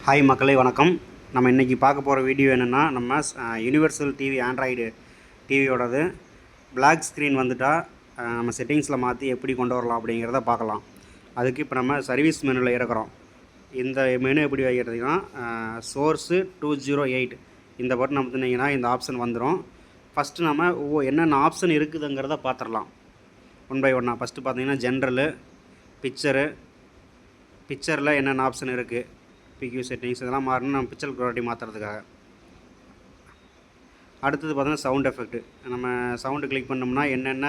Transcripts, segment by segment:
Hi மக்களே வணக்கம். நம்ம இன்றைக்கி பார்க்க போகிற வீடியோ என்னென்னா, நம்ம யூனிவர்சல் டிவி ஆண்ட்ராய்டு டிவியோடது பிளாக் ஸ்க்ரீன் வந்துட்டால் நம்ம செட்டிங்ஸில் மாற்றி எப்படி கொண்டு வரலாம் அப்படிங்கிறத பார்க்கலாம். அதுக்கு இப்போ நம்ம சர்வீஸ் மெனுவில் இருக்கிறோம். இந்த மெனு எப்படி வைக்கிறதுனா, சோர்ஸு 208 இந்த பட்டன் அமுத்துனீங்கன்னா இந்த ஆப்ஷன் வந்துடும். ஃபஸ்ட்டு நம்ம என்னென்ன ஆப்ஷன் இருக்குதுங்கிறத பார்த்துடலாம் ஒன் பை ஒன்னாக. ஃபஸ்ட்டு பார்த்தீங்கன்னா ஜென்ரலு, பிக்சரில் என்னென்ன ஆப்ஷன் இருக்குது, பிக்யூ செட்டிங்ஸ் இதெல்லாம் மாறணும் நம்ம பிக்சர் குவாலிட்டி மாற்றுறதுக்காக. அடுத்தது பார்த்தீங்கன்னா சவுண்ட் எஃபெக்ட்டு. நம்ம சவுண்டு கிளிக் பண்ணோம்னா என்னென்ன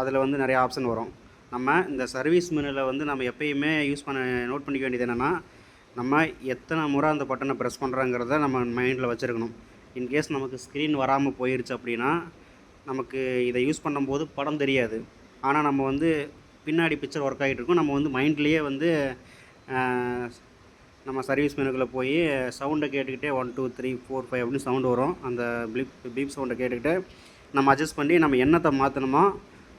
அதில் வந்து நிறைய ஆப்ஷன் வரும். நம்ம இந்த சர்வீஸ் மெனுவில் வந்து நம்ம எப்பயுமே நோட் பண்ணிக்க வேண்டியது என்னென்னா, நம்ம எத்தனை முறை அந்த பட்டனை ப்ரெஸ் பண்ணுறோங்கிறத நம்ம மைண்டில் வச்சுருக்கணும். இன்கேஸ் நமக்கு ஸ்க்ரீன் வராமல் போயிடுச்சு அப்படின்னா, நமக்கு இதை யூஸ் பண்ணும்போது படம் தெரியாது. ஆனால் நம்ம வந்து பின்னாடி பிக்சர் ஒர்க் ஆகிட்டு இருக்கும். நம்ம வந்து மைண்ட்லேயே வந்து நம்ம சர்வீஸ் மெனுக்குள்ளே போய் சவுண்டை கேட்டுக்கிட்டே 1 2 3 4 5 அப்படின்னு சவுண்டு வரும். அந்த பீப் சவுண்டை கேட்டுக்கிட்டு நம்ம அட்ஜஸ்ட் பண்ணி நம்ம என்னத்தை மாற்றணுமோ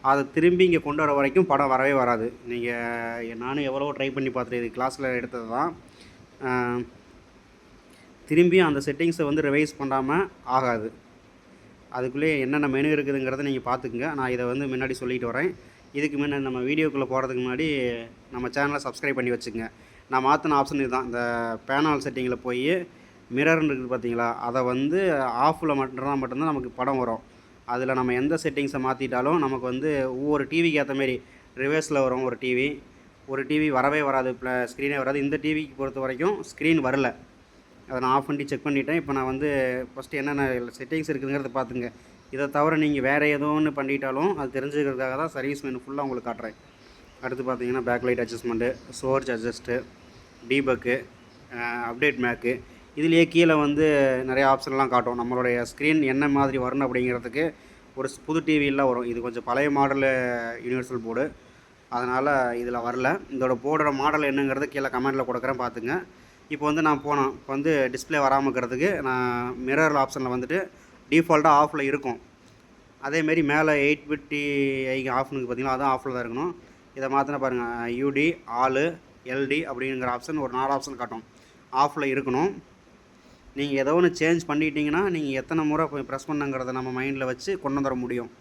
அதை திரும்பி இங்கே கொண்டு வர வரைக்கும் படம் வரவே வராது. நானும் எவ்வளவோ ட்ரை பண்ணி பார்த்துட்டு, இது கிளாஸில் எடுத்தது தான். திரும்பியும் அந்த செட்டிங்ஸை வந்து ரிவைஸ் பண்ணாமல் ஆகாது. அதுக்குள்ளேயே என்னென்ன மெனு இருக்குதுங்கிறத நீங்கள் பார்த்துக்குங்க. நான் இதை வந்து முன்னாடி சொல்லிட்டு வரேன். இதுக்கு முன்னே நம்ம வீடியோக்குள்ளே போகிறதுக்கு முன்னாடி நம்ம சேனலை சப்ஸ்கிரைப் பண்ணி வச்சுக்கோங்க. நான் மாற்றின ஆப்ஷன் இதுதான். இந்த பேனல் செட்டிங்கில் போய் மிரர்னு இருக்குது பார்த்தீங்களா, அதை வந்து ஆஃபில் மட்டும்தான் நமக்கு படம் வரும். அதில் நம்ம எந்த செட்டிங்ஸை மாற்றிட்டாலும் நமக்கு வந்து ஒவ்வொரு டிவிக்கு ஏற்ற மாரி ரிவர்ஸில் வரும். ஒரு டிவி வரவே வராது, ஸ்க்ரீனே வராது. இந்த டிவிக்கு பொறுத்த வரைக்கும் ஸ்க்ரீன் வரல. அதை நான் ஆஃப் பண்ணி செக் பண்ணிட்டேன். இப்போ நான் வந்து ஃபஸ்ட்டு என்னென்ன செட்டிங்ஸ் இருக்குதுங்கிறத பார்த்துங்க. இதை தவிர நீங்கள் வேறு ஏதோ ஒன்று பண்ணிட்டாலும் அது தெரிஞ்சுக்கிறதுக்காக தான் சர்வீஸ் மெனு ஃபுல்லாக உங்களுக்கு காட்டுறேன். அடுத்து பார்த்தீங்கன்னா backlight adjustment, source adjust, debug, update MAC. இதுலேயே கீழே வந்து நிறைய ஆப்ஷன்லாம் காட்டும். நம்மளுடைய ஸ்க்ரீன் என்ன மாதிரி வரணும் அப்படிங்கிறதுக்கு ஒரு புது டிவியெல்லாம் வரும். இது கொஞ்சம் பழைய மாடலு யூனிவர்சல் போர்டு, அதனால் இதில் வரல. இதோட போர்டோட மாடல் என்னங்கிறத கீழே கமெண்ட்டில் கொடுக்குறேன், பார்த்துங்க. இப்போ வந்து நான் போனேன். இப்போ வந்து டிஸ்பிளே வராமல் இருக்கிறதுக்கு நான் மிரர் ஆப்ஷனில் வந்துட்டு டிஃபால்ட்டாக ஆஃபில் இருக்கும். அதேமாரி மேலே 8 பிட் டிஐ ஆஃப்னுக்கு பார்த்தீங்கன்னா அதுவும் ஆஃபில் தான் இருக்கணும். இதை மாற்றினா பாருங்கள், யூடி, ஆலு, எல்டி அப்படிங்கிற ஆப்ஷன் ஒரு 4 ஆப்ஷன் காட்டும். ஆஃபில் இருக்கணும். நீங்கள் ஏதோ ஒன்று சேஞ்ச் பண்ணிட்டீங்கன்னா நீங்கள் எத்தனை முறை ப்ரெஸ் பண்ணுங்கிறத நம்ம மைண்டில் வச்சு கொண்டு வந்துட முடியும்.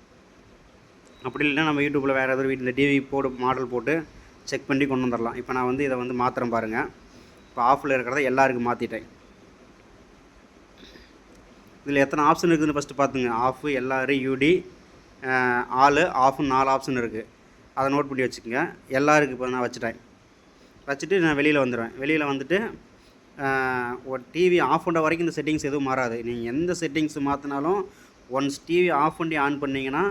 அப்படி இல்லைன்னா நம்ம யூடியூப்பில் வேறு ஏதோ இந்த டிவி மாடல் போட்டு செக் பண்ணி கொண்டு வந்துடலாம். இப்போ நான் வந்து இதை வந்து மாத்திரம் பாருங்கள். இப்போ ஆஃபில் இருக்கிறத எல்லாருக்கும் மாற்றிட்டேன். இதில் எத்தனை ஆப்ஷன் இருக்குதுன்னு ஃபஸ்ட்டு பார்த்துங்க. ஆஃபு, எல்ஆர், யூடி, ஆலு, ஆஃப்னு 4 ஆப்ஷன் இருக்குது. அதை நோட் பண்ணி வச்சுக்கோங்க. எல்லாருக்கு இப்போ நான் வச்சுட்டு நான் வெளியில் வந்துடுவேன். வெளியில் வந்துட்டு ஒரு டிவி ஆஃப் பண்ணுற வரைக்கும் இந்த செட்டிங்ஸ் எதுவும் மாறாது. நீங்கள் எந்த செட்டிங்ஸ் மாற்றினாலும் ஒன்ஸ் டிவி ஆஃப் பண்ணி ஆன் பண்ணிங்கன்னா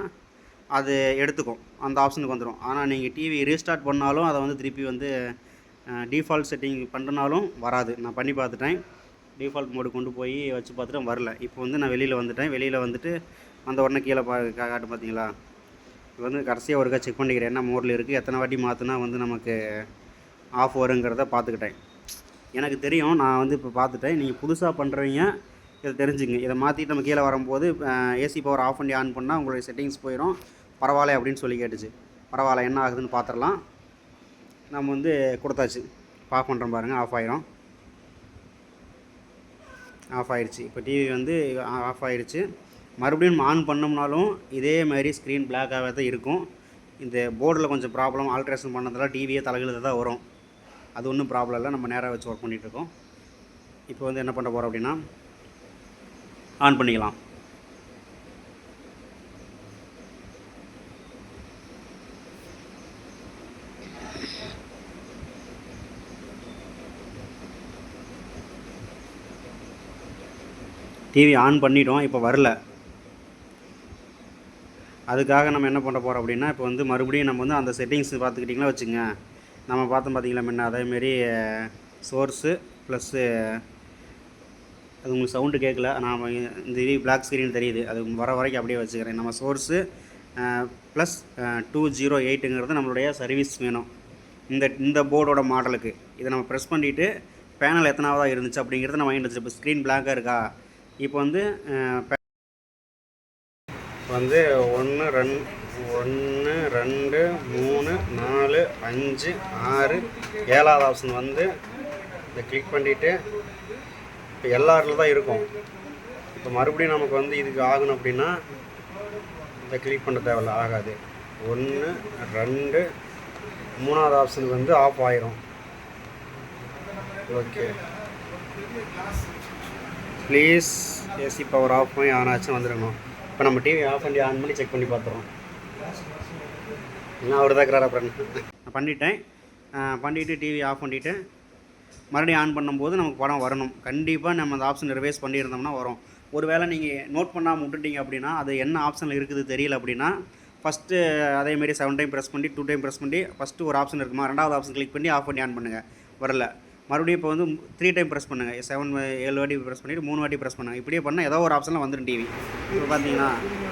அது எடுத்துக்கும், அந்த ஆப்ஷனுக்கு வந்துடும். ஆனால் நீங்கள் டிவி ரீஸ்டார்ட் பண்ணாலும் அதை வந்து திருப்பி வந்து டிஃபால்ட் செட்டிங் பண்ணுறனாலும் வராது. நான் பண்ணி பார்த்துட்டேன். டிஃபால்ட் மோடு கொண்டு போய் வச்சு பார்த்துட்டு வரல. இப்போ வந்து நான் வெளியில் வந்துட்டேன். வெளியில் வந்துட்டு அந்த உடனே கீழே காட்டு பார்த்தீங்களா. இப்போ வந்து கடைசியாக ஒருக்கா செக் பண்ணிக்கிறேன் என்ன மோடில் இருக்குது, எத்தனை வாட்டி மாற்றினா வந்து நமக்கு ஆஃப் வருங்கிறத பார்த்துக்கிட்டேன். எனக்கு தெரியும், நான் வந்து இப்போ பார்த்துட்டேன். நீங்கள் புதுசாக பண்ணுறவங்க இதை தெரிஞ்சுங்க. இதை மாற்றிட்டு நம்ம கீழே வரும்போது ஏசி பவர் ஆஃப் பண்ணி ஆன் பண்ணால் உங்களுடைய செட்டிங்ஸ் போயிடும். பரவாயில்ல அப்படின்னு சொல்லி கேட்டுச்சு. பரவாயில்ல, என்ன ஆகுதுன்னு பார்த்துடலாம். நம்ம வந்து கொடுத்தாச்சு. ஆஃப் பண்ணுறோம் பாருங்கள், ஆஃப் ஆயிரும். ஆஃப் ஆயிடுச்சு. இப்போ டிவி வந்து ஆஃப் ஆயிடுச்சு. மறுபடியும் ஆன் பண்ணோம்னாலும் இதே மாதிரி ஸ்க்ரீன் பிளாக்காகவே தான் இருக்கும். இந்த போர்டில் கொஞ்சம் ப்ராப்ளம், ஆல்ட்ரேஷன் பண்ணதால் டிவியே தலைகீழ தான் வரும். அது ஒன்றும் ப்ராப்ளம் இல்லை, நம்ம நேராக வச்சு ஒர்க் பண்ணிகிட்ருக்கோம். இப்போ வந்து என்ன பண்ண போகிறோம் அப்படின்னா, ஆன் பண்ணிக்கலாம். டிவி ஆன் பண்ணிட்டோம், இப்போ வரல. அதுக்காக நம்ம என்ன பண்ண போகிறோம் அப்படின்னா, இப்போ வந்து மறுபடியும் நம்ம வந்து அந்த செட்டிங்ஸ் பார்த்துக்கிட்டிங்களா வச்சுங்க. நம்ம பார்த்தோம் பார்த்தீங்களா முன்ன, அதேமாரி சோர்ஸு ப்ளஸ்ஸு அது உங்களுக்கு சவுண்டு கேட்கல. நான் இந்த இது பிளாக் ஸ்க்ரீன் தெரியுது, அது வர வரைக்கும் அப்படியே வச்சுக்கிறேன். நம்ம சோர்ஸு ப்ளஸ் 208ங்கிறது நம்மளுடைய சர்வீஸ் வேணும் இந்த போர்டோட மாடலுக்கு. இதை நம்ம ப்ரெஸ் பண்ணிவிட்டு பேனல் எத்தனாவதாக இருந்துச்சு அப்படிங்கிறத நம்ம மைண்ட் வச்சு. இப்போ ஸ்க்ரீன் பிளாக்காக இருக்கா, இப்போ வந்து 1 2 3 4 5 6 7வது ஆப்ஷன் வந்து இதை கிளிக் பண்ணிவிட்டு இப்போ எல்லாரில் தான் இருக்கும். இப்போ மறுபடியும் நமக்கு வந்து இதுக்கு ஆகணும் அப்படின்னா இதை கிளிக் பண்ண தேவையில்ல, ஆகாது. 1 2 3வது ஆப்ஷனுக்கு வந்து ஆஃப் ஆயிரும். Okay, please AC power off பண்ணி ஆன் ஆச்சுன்னு வந்துடணும். இப்போ நம்ம டிவி ஆஃப் பண்ணி ஆன் பண்ணி செக் பண்ணி பார்த்துறோம். இன்னும் அவர் தான் இருக்கிறார். அப்புறம் நான் பண்ணிட்டேன். பண்ணிவிட்டு டிவி ஆஃப் பண்ணிவிட்டு மறுபடியும் ஆன் பண்ணும்போது நமக்கு படம் வரணும். கண்டிப்பாக நம்ம அந்த ஆப்ஷன் ரிவைஸ் பண்ணியிருந்தோம்னா வரும். ஒரு வேளை நீங்கள் நோட் பண்ணாமல் விட்டுட்டீங்க அப்படின்னா, அது என்ன ஆப்ஷனில் இருக்குது தெரியல அப்படின்னா, ஃபஸ்ட்டு அதேமாரி 7 டைம் ப்ரெஸ் பண்ணி 2 டைம் ப்ரெஸ் பண்ணி ஃபஸ்ட்டு ஒரு ஆப்ஷன் இருக்குமா, 2வது ஆப்ஷன் கிளிக் பண்ணி ஆஃப் பண்ணி ஆன் பண்ணுங்கள். வரல, மறுபடியும் இப்போ வந்து 3 டைம் ப்ரெஸ் பண்ணுங்கள். 7 வாட்டி ப்ரெஸ் பண்ணிவிட்டு 3 வாட்டி ப்ரெஸ் பண்ணுங்கள். இப்படியே பண்ணால் ஏதோ ஒரு ஆப்ஷனில் வந்துடும் டிவி. இப்போ பார்த்தீங்கன்னா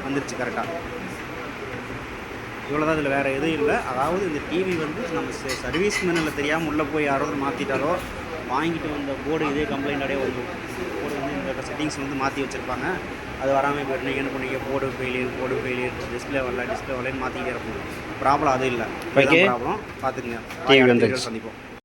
வந்துருச்சு கரெக்டாக. இவ்வளோ தான், இதில் வேறு எதுவும் இல்லை. அதாவது இந்த டிவி வந்து நம்ம சர்வீஸ் மேனில் தெரியாமல் உள்ளே போய் யாராவது மாற்றிட்டாலோ, வாங்கிட்டு வந்த போர்டு இதே கம்ப்ளைண்ட்டாடே வந்து போர்டு வந்து இந்த செட்டிங்ஸ் வந்து மாற்றி வச்சுருப்பாங்க. அது வராமல் போய்ட்டு நீங்கள் என்ன பண்ணீங்க, போர்டு ஃபெயிலியர் டிஸ்பிளே வரலன்னு மாற்றிக்கிட்டே இருக்கும். ப்ராப்ளம் அது இல்லை, ப்ராப்ளம் பார்த்துக்குங்க. டிவி வந்து சந்திப்போம்.